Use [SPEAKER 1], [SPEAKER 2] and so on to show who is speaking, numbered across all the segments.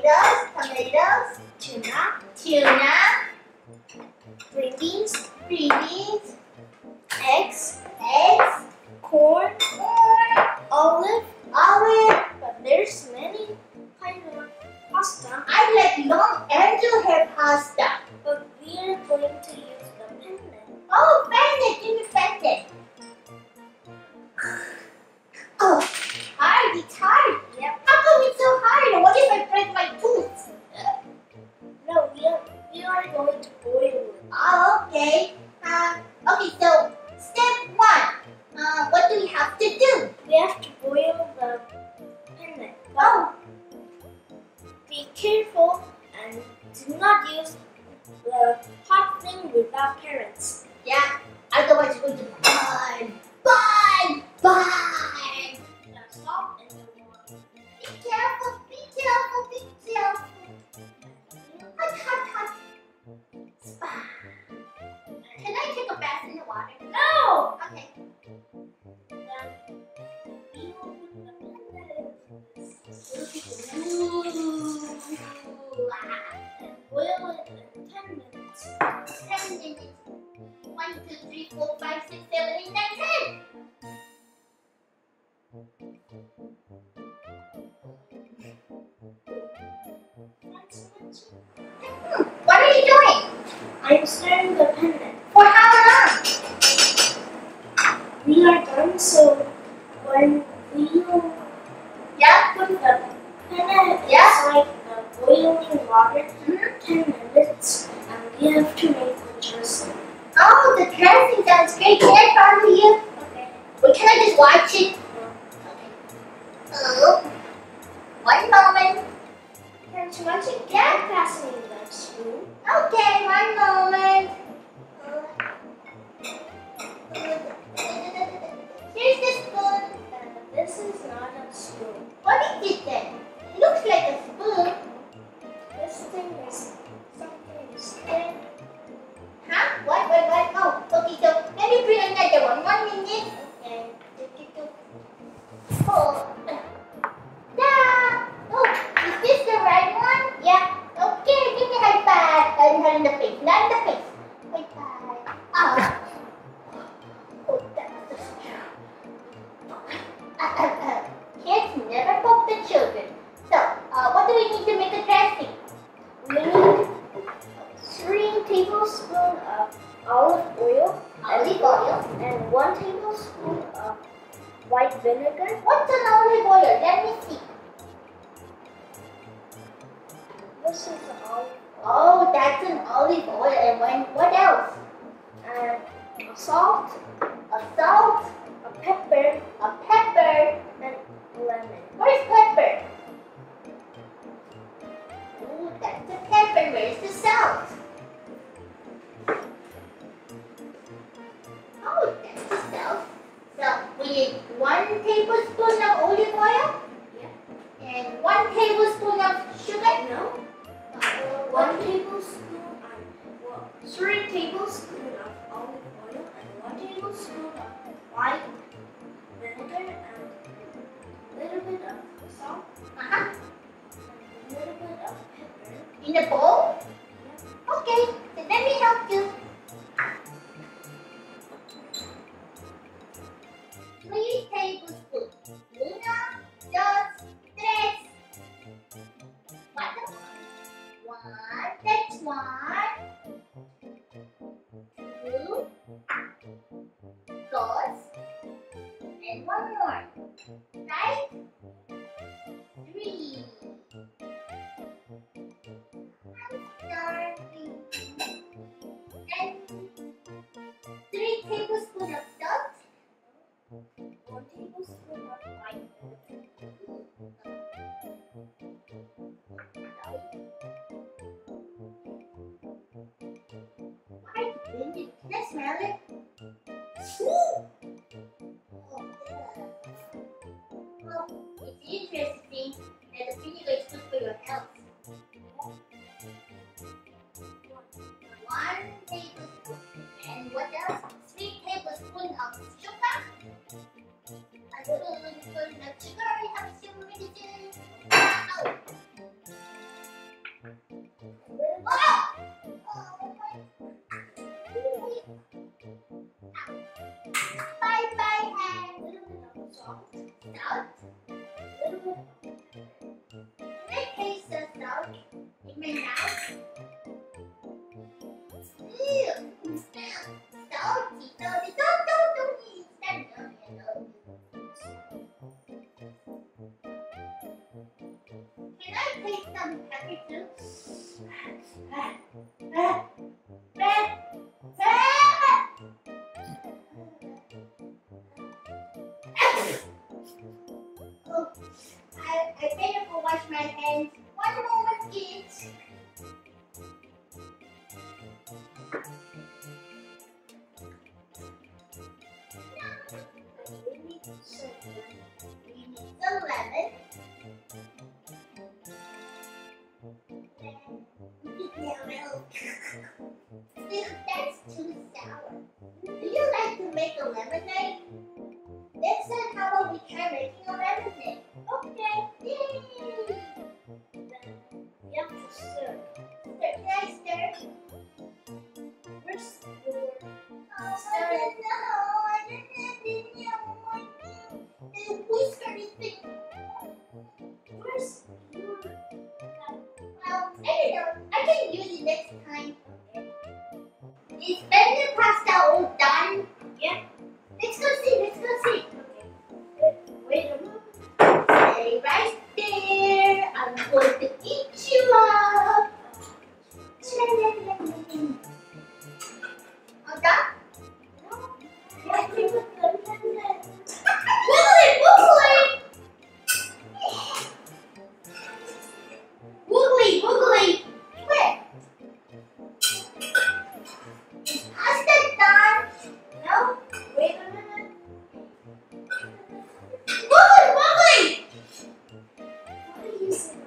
[SPEAKER 1] tomatoes, tuna, green beans, eggs, corn, olive. But there's many kinds of pasta.
[SPEAKER 2] I like long angel hair pasta.
[SPEAKER 1] But we are going to use the pendant.
[SPEAKER 2] Oh, pendant, give me pendant. Oh, hard, it's hard.
[SPEAKER 1] Yep.
[SPEAKER 2] How come it's so hard? What if I break my tooth?
[SPEAKER 1] No, we are going to boil it.
[SPEAKER 2] Oh, okay. Okay, so step 1. What do we have to do?
[SPEAKER 1] We have to boil the pendant.
[SPEAKER 2] Oh,
[SPEAKER 1] Be careful and do not use the hot thing without parents.
[SPEAKER 2] yeah. Otherwise, it's going to burn. Burn.
[SPEAKER 1] Now salt and the water.
[SPEAKER 2] Be careful. Hot. Spa. Can I take a bath in the water?
[SPEAKER 1] No!
[SPEAKER 2] Okay.
[SPEAKER 1] Then we will put the pendant and boil it in 10 minutes.
[SPEAKER 2] 10 minutes. 1, 2, 3, 4, 5, 6, 7, 8, 9, 10. What are you doing?
[SPEAKER 1] I'm stirring the pendant.
[SPEAKER 2] For how long?
[SPEAKER 1] We are done, so when we will
[SPEAKER 2] Yeah.
[SPEAKER 1] put the pendant
[SPEAKER 2] Yeah.
[SPEAKER 1] inside the boiling water
[SPEAKER 2] Mhm.
[SPEAKER 1] 10 minutes, and we have to make the dressing.
[SPEAKER 2] Oh, the dressing sounds great. Can I follow you?
[SPEAKER 1] Okay.
[SPEAKER 2] Or can I just watch it? Oh, one moment.
[SPEAKER 1] Crunchy-Munchy and Grant, passing the spoon.
[SPEAKER 2] Okay, one moment. Here's the spoon.
[SPEAKER 1] This is not a spoon.
[SPEAKER 2] What is it then? It looks like a spoon.
[SPEAKER 1] This thing is something instead.
[SPEAKER 2] Huh? What? Oh, okay, so let me bring another one. 1 minute.
[SPEAKER 1] Okay.
[SPEAKER 2] Oh. Oh, is this the right one?
[SPEAKER 1] Yeah.
[SPEAKER 2] Okay, give me a high five. Not in the face. Not in the face. High five. Ah. Oh, that was so Kids never poke the children. So, what do we need to make a dressing?
[SPEAKER 1] We need 3 tablespoons of olive oil and 1 tablespoon of white vinegar.
[SPEAKER 2] What's an olive oil? Let me see.
[SPEAKER 1] This is olive oil.
[SPEAKER 2] Oh, that's an olive oil. And what else?
[SPEAKER 1] And salt,
[SPEAKER 2] Salt,
[SPEAKER 1] a pepper,
[SPEAKER 2] and
[SPEAKER 1] lemon.
[SPEAKER 2] where's pepper? Ooh, that's the pepper. Where's the salt? Oh, that's the salt. So we need 1 tablespoon of olive oil.
[SPEAKER 1] Yeah.
[SPEAKER 2] And 1 tablespoon of sugar.
[SPEAKER 1] No. 1 tablespoon and 3 tablespoons of olive oil and 1 tablespoon of white vinegar and a little bit of salt
[SPEAKER 2] Uh-huh.
[SPEAKER 1] and a little bit of pepper.
[SPEAKER 2] In a bowl. Okay, so let me help you. 3 tablespoons. 1, 2, 3. One. That's 1. 2. Dos. And 1 more. Right? 3. I'm starving. And 3 tablespoons of salt.
[SPEAKER 1] 1 tablespoon of white vinegar.
[SPEAKER 2] White vinegar. Can I smell it? Oh, it's interesting that the vinegar is good for your health. 1 tablespoon. And what else? 3 tablespoons of sugar. A spoonful of sugar helps you medicine. Ow. take some pepper too? Oh, I better go wash my hands. One moment, kids. We need some lemon. That's too sour. Do you like to make a lemonade? Next time, how about we try making a lemonade? Okay, yay!
[SPEAKER 1] You have to stir.
[SPEAKER 2] Can I stir?
[SPEAKER 1] Where's your
[SPEAKER 2] I don't know. I didn't know. The whiskery thing.
[SPEAKER 1] Where's your
[SPEAKER 2] Well, I don't know. I can use it next time. Is the pasta all done?
[SPEAKER 1] Yeah.
[SPEAKER 2] Let's go see. Let's go see.
[SPEAKER 1] Wait a minute.
[SPEAKER 2] Stay right there. I'm going to eat you up. All done?
[SPEAKER 1] No. You have to put the lemon.
[SPEAKER 2] Woogly, woogly! Woogly, woogly! Quick! Is pasta done?
[SPEAKER 1] No. Wait a minute.
[SPEAKER 2] Woogly, woogly!
[SPEAKER 1] What are you saying?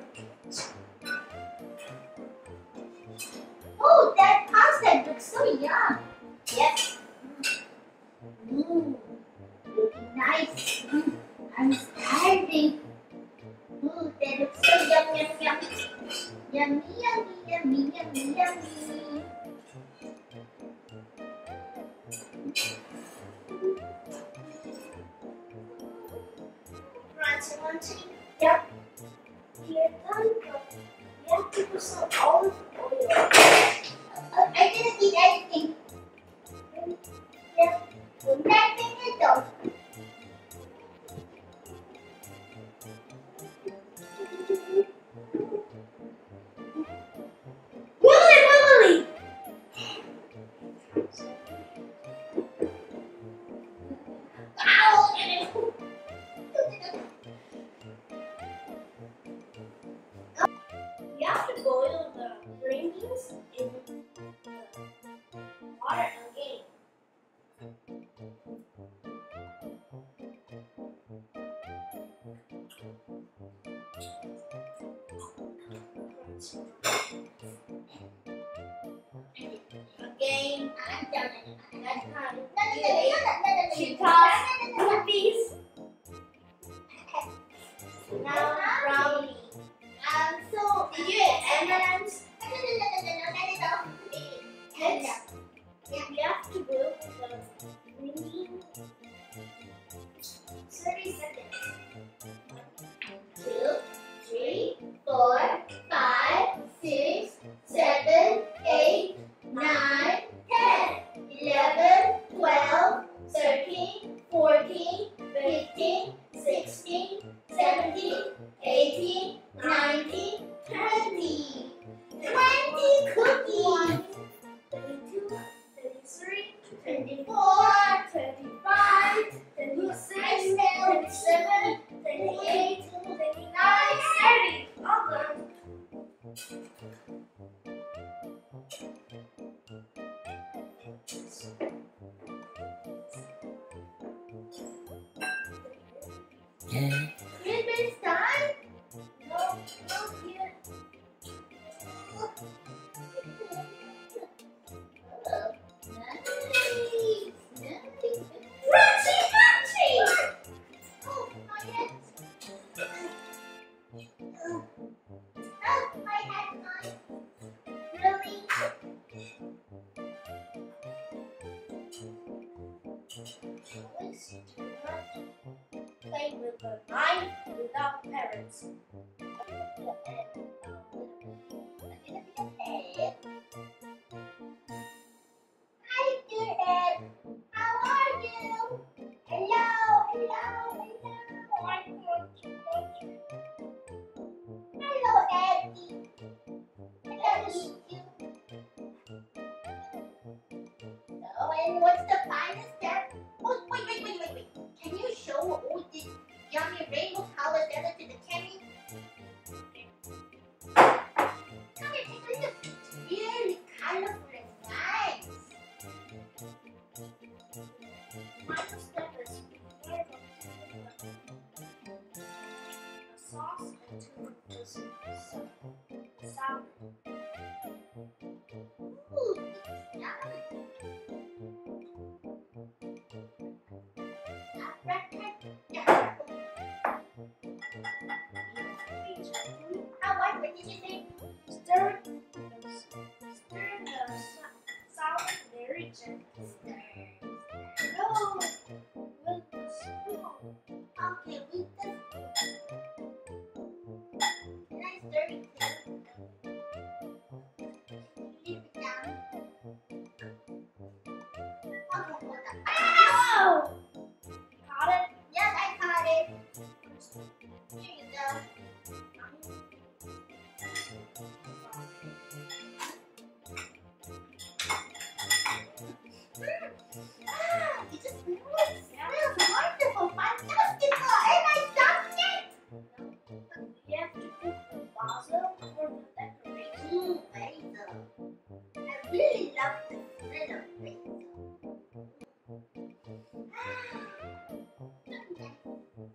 [SPEAKER 2] Oh, that pasta looks so yum. Yes. Mmm, looking nice. I'm starving. Ooh, that looks so yum, yum, yum. Yummy, yummy, yummy, yummy, yummy.
[SPEAKER 1] Crunchy-Munchy? Yep. You're done, but you have to put some olive oil.
[SPEAKER 2] I didn't eat anything.
[SPEAKER 1] Yeah.
[SPEAKER 2] Nothing at all. Woogly, woogly! Ow!
[SPEAKER 1] You have to boil the green beans in the water again. Again.
[SPEAKER 2] I'm done.
[SPEAKER 1] That time.
[SPEAKER 2] You
[SPEAKER 1] toss cookies. Now brownie.
[SPEAKER 2] So,
[SPEAKER 1] Did you eat M&M's? Next, you have to boil the green beans 30 seconds.
[SPEAKER 2] 2, 3, 4, 5, 6, 7, 8, 9, 10, 11, 12, 13, 14, 15, 16, 17, 18, 19, 20. 20 cookies.
[SPEAKER 1] 32, 33,
[SPEAKER 2] 24,
[SPEAKER 1] 35, 36, 37, 38, 39, 30. All done.
[SPEAKER 2] It's time.
[SPEAKER 1] No, not yet.
[SPEAKER 2] Crunchy-Munchy! Oh, not yet. Oh, I had mine. Really?
[SPEAKER 1] Always do not play with a knife without parents.
[SPEAKER 2] Hi, Dad. How are you? Hello, hello, hello. Hello, did you say?
[SPEAKER 1] Stir the salad very gently. No, with the spoon.
[SPEAKER 2] Okay, with the can I stir it too? Leave it down. Okay, hold on.
[SPEAKER 1] Ow! Got it?
[SPEAKER 2] Yes, I caught it. Here you go. It just smells wonderful, fantastical, and I loved it.
[SPEAKER 1] You have to put the basil for the decoration.
[SPEAKER 2] Basil. I really love the smell of basil.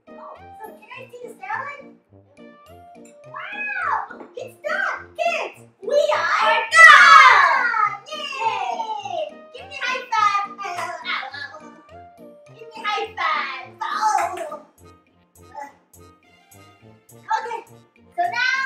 [SPEAKER 2] Oh, so can I see the salad? Wow, it's done, kids. We are done! Yay! Give me high five. Give me high five. Oh. Okay, so now